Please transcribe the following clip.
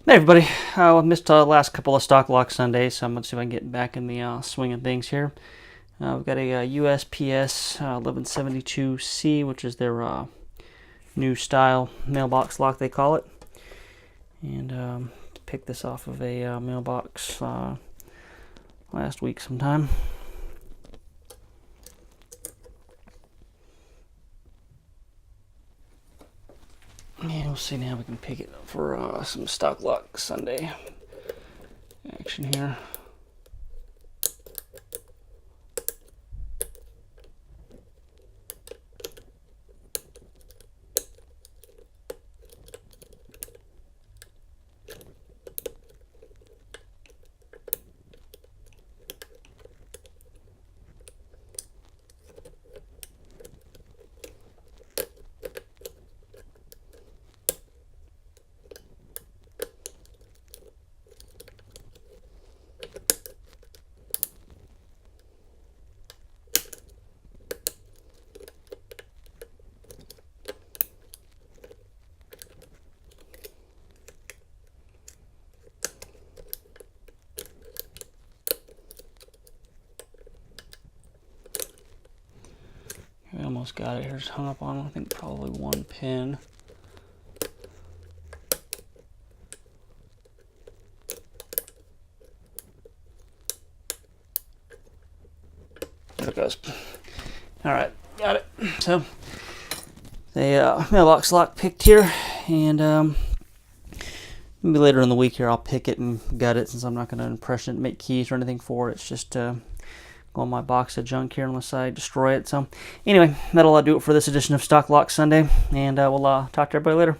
Hey everybody, I missed the last couple of stock lock Sundays, so I'm going to see if I can get back in the swing of things here. We've got a USPS 1172C, which is their new style mailbox lock, they call it. And picked this off of a mailbox last week sometime. And we'll see now if we can pick it up for some stock lock Sunday action here. We almost got it here. It's hung up on, I think, probably one pin. There it goes. All right, got it. So the mailbox lock picked here, and maybe later in the week here I'll pick it and gut it, since I'm not going to impression it, make keys or anything for it. It's just go in my box of junk here unless I destroy it. So anyway, that'll do it for this edition of Stock Lock Sunday, and we'll talk to everybody later.